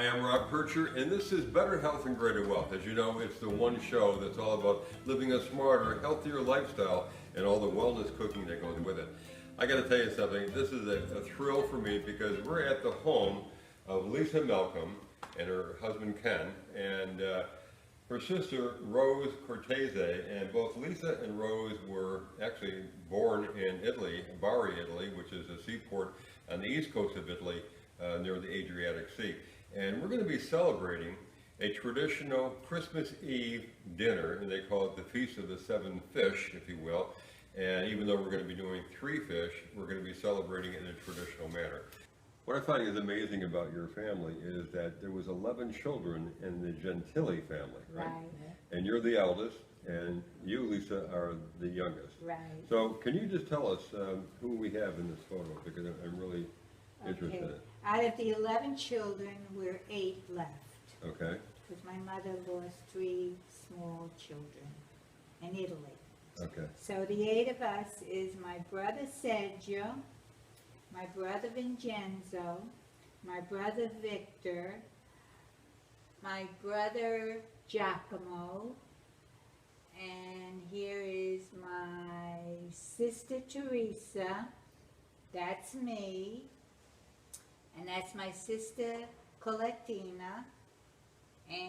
Hi, I'm Rob Kircher, and this is Better Health and Greater Wealth. As you know, it's the one show that's all about living a smarter, healthier lifestyle and all the wellness cooking that goes with it. I got to tell you something, this is a thrill for me because we're at the home of Lisa Malcolm and her husband Ken, and her sister Rose Cortese, and both Lisa and Rose were actually born in Italy, Bari, Italy, which is a seaport on the east coast of Italy near the Adriatic Sea. And we're going to be celebrating a traditional Christmas Eve dinner, and they call it the Feast of the Seven Fish, if you will. And even though we're going to be doing 3 fish, we're going to be celebrating it in a traditional manner. What I find is amazing about your family is that there was 11 children in the Gentili family, right? And you're the eldest, and you, Lisa, are the youngest. Right. So can you just tell us who we have in this photo, because I'm really interested in it. Out of the 11 children, we're 8 left. Okay. Because my mother lost 3 small children in Italy. Okay. So the 8 of us is my brother Sergio, my brother Vincenzo, my brother Victor, my brother Giacomo, and here is my sister Teresa, that's me, and that's my sister Colettina, and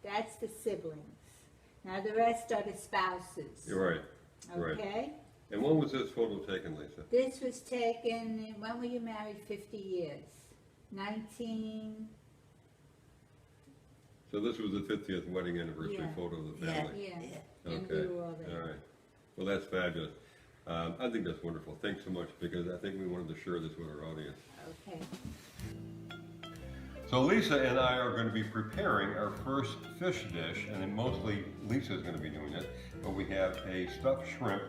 that's the siblings. Now the rest are the spouses. You're right. Okay? Right. And when was this photo taken, Lisa? This was taken, when were you married? 50 years. 19... So this was the 50th wedding anniversary photo of the family? Yeah. And Okay. we were all there. All right. Well, that's fabulous. I think that's wonderful. Thanks so much, because I think we wanted to share this with our audience. Okay. So Lisa and I are going to be preparing our first fish dish, and then mostly Lisa's going to be doing it. But we have a stuffed shrimp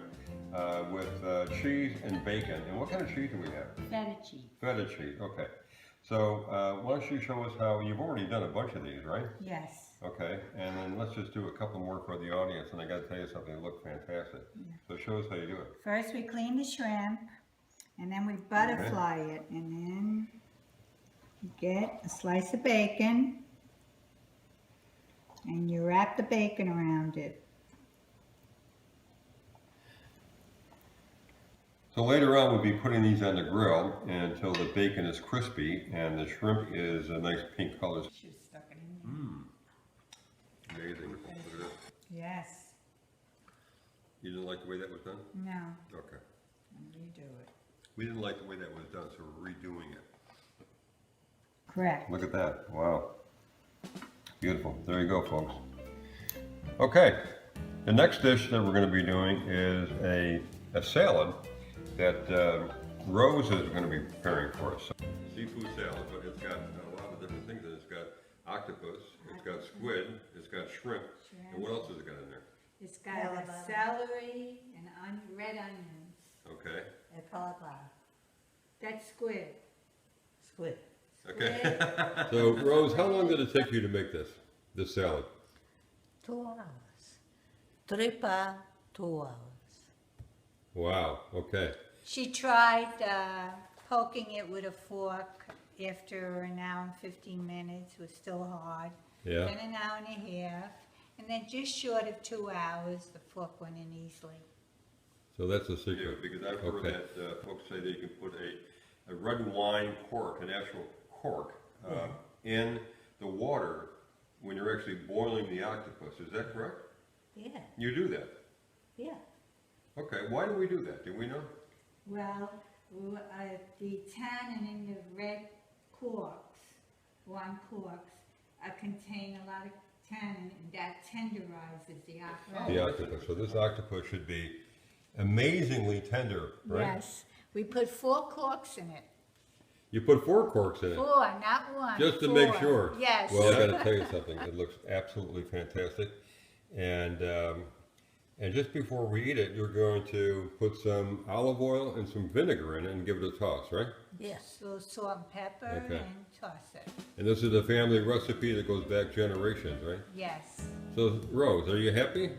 with cheese and bacon. And what kind of cheese do we have? Feta cheese. Feta cheese, okay. So why don't you show us how, you've already done a bunch of these, right? Yes. Okay, and then let's just do a couple more for the audience, and I got to tell you something, they look fantastic. So show us how you do it. First we clean the shrimp, and then we butterfly it, and then you get a slice of bacon, and you wrap the bacon around it. So later on, we'll be putting these on the grill until the bacon is crispy and the shrimp is a nice pink color. She was stuck it in there. Amazing. Look at this. Yes. You didn't like the way that was done? No. Okay. Redo it. We didn't like the way that was done, so we're redoing it. Correct. Look at that. Wow. Beautiful. There you go, folks. Okay. The next dish that we're going to be doing is a salad that Rose is going to be preparing for us. Seafood salad, but it's got a lot of different things in it. It's got octopus, it's got squid, it's got shrimp, and what else has it got in there? It's got celery and red onions. Okay. And cauliflower. That's squid. Squid. Okay. So Rose, how long did it take you to make this salad? 2 hours. 3 pa, 2 hours. Wow. Okay. She tried poking it with a fork after an hour and 15 minutes. It was still hard. Yeah. Then an hour and a half. And then just short of 2 hours, the fork went in easily. So that's the secret. Yeah, because I've heard that folks say that you can put a red wine cork, an actual cork, in the water when you're actually boiling the octopus. Is that correct? Yeah. You do that? Yeah. Okay. Why do we do that? Do we know? Well, the tannin in the red corks, wine corks, contain a lot of tannin, and that tenderizes the octopus. The octopus. So this octopus should be amazingly tender, right? Yes. We put 4 corks in it. You put 4 corks in it. 4, not 1. Just to 4. make sure. Yes. Well, I got to tell you something. It looks absolutely fantastic, and just before we eat it, you're going to put some olive oil and some vinegar in it and give it a toss, right? Yes. A little salt and pepper Okay. and toss it. And this is a family recipe that goes back generations, right? Yes. So, Rose, are you happy?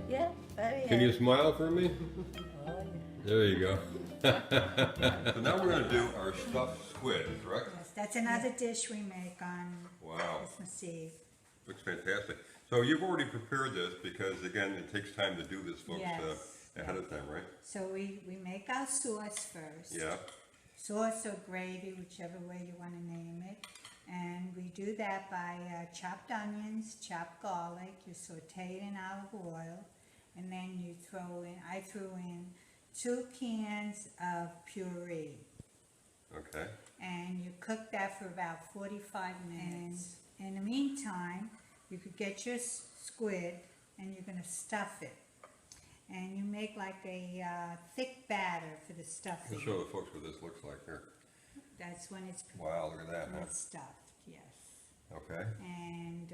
Yeah. Very Can you smile for me? Oh, yeah. There you go. So now we're gonna do our stuffed squid, correct? Yes, that's another dish we make on Wow, Christmas Eve. looks fantastic. So you've already prepared this because again, it takes time to do this, folks, Yes. ahead of time, right? So we make our sauce first. Yeah, Sauce or gravy, whichever way you want to name it. And we do that by chopped onions, chopped garlic, you saute it in olive oil, and then you I threw in 2 cans of puree. okay. And you cook that for about 45 minutes. And in the meantime, you could get your squid and you're going to stuff it. And you make like a thick batter for the stuffing. I'll show the folks what this looks like here. That's when it's Wow, look at that, when huh? it's stuffed, yes. Okay, And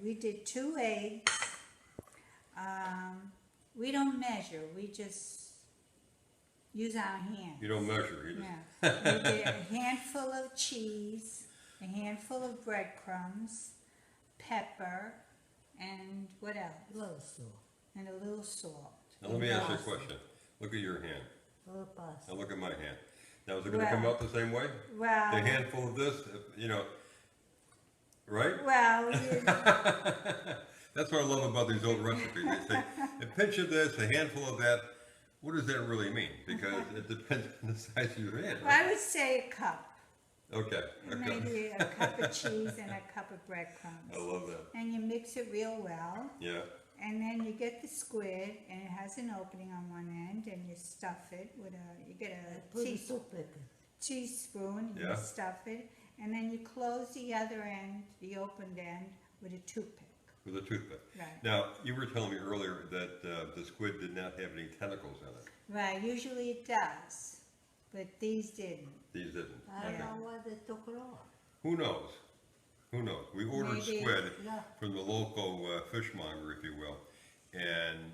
we did 2 eggs. We don't measure, we just use our hands. you don't measure, you just, Yeah. We did a handful of cheese, a handful of breadcrumbs, pepper, and what else? Little salt. And a little salt. now let me ask you a question. Look at your hand, Little pasta. now look at my hand. Now is it gonna come out the same way? Well, The handful of this, you know, right? well, That's what I love about these old recipes. They say, a pinch of this, a handful of that. What does that really mean? Because it depends on the size of your hand. I would say a cup. Okay. Maybe a cup of cheese and a cup of breadcrumbs. I love that. And you mix it real well. Yeah. And then you get the squid, and it has an opening on one end, and you stuff it with you get a Put the soup in. teaspoon, and Yeah. you stuff it, and then you close the other end, the opened end, with a toothpick. With a toothpick. Right. Now, you were telling me earlier that the squid did not have any tentacles in it. Right, usually it does, but these didn't. These didn't. I Okay. don't know why they took it off. Who knows? Who knows? We ordered Maybe, squid yeah. from the local fishmonger, if you will, and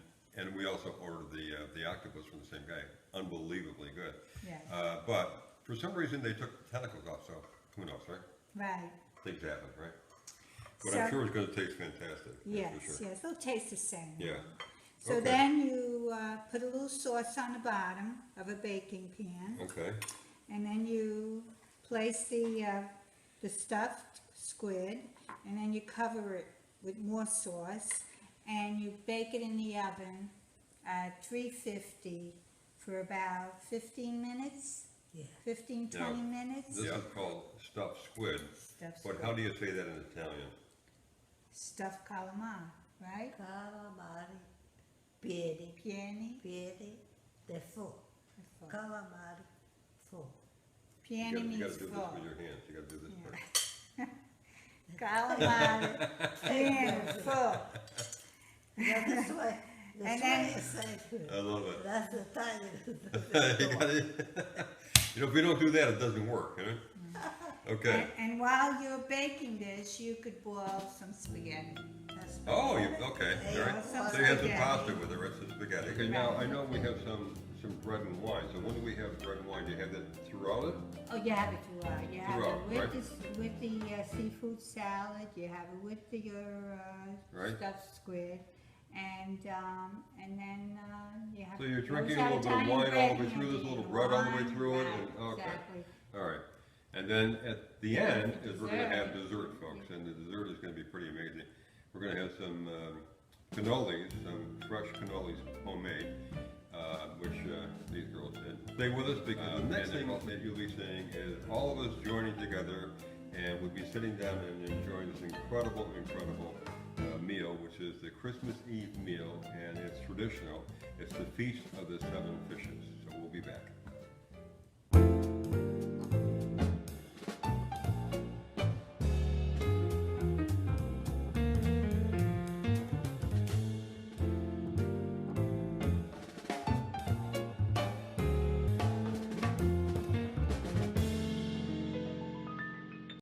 we also ordered the octopus from the same guy. Unbelievably good. Yes. But for some reason they took the tentacles off, so who knows, right? Right, Things happen, right? But So- I'm sure it's going to taste fantastic. that's yes, for sure. yes, they'll taste the same. Yeah. So Okay. then you put a little sauce on the bottom of a baking pan. Okay. And then you place the stuffed squid, and then you cover it with more sauce, and you bake it in the oven at 350 for about 15 minutes, Yeah. 15, 20 minutes. This is called stuffed squid, Stuffed but squid. how do you say that in Italian? Stuffed calamari, right? Calamari, piedi, Pieni, piedi, de fo. Calamari, fo. pieni You gotta means do this full. with your hands. You gotta do this Yeah. first. Calamari, pieni, full. That's why, And that's then- why I say, I love it. that's the time. You gotta- you know, if we don't do that, it doesn't work, you know? Okay. And while you're baking this, you could boil some spaghetti. Oh, okay, all right. Some So you have some spaghetti. pasta with the rest of the spaghetti. Okay, now, I know we have some bread and wine, so when do we have bread and wine? Do you have that throughout it? Oh, you have it throughout. You have Throughout, it right. with the seafood salad. You have it with your Right. stuffed squid, and then you have. So you're you drinking a always little have bit of wine Italian all the way through this, bread little and bread all the way wine, through it, right, and, okay. Exactly. All right. And then at the end is we're gonna have Dessert. dessert, folks, and the dessert is gonna be pretty amazing. We're gonna have some cannolis, some fresh cannolis homemade, which these girls did. Stay with us because the next thing that you'll be seeing is all of us joining together, and we'll be sitting down and enjoying this incredible meal, which is the Christmas Eve meal, and it's traditional. It's the Feast of the Seven Fishes. So we'll be back.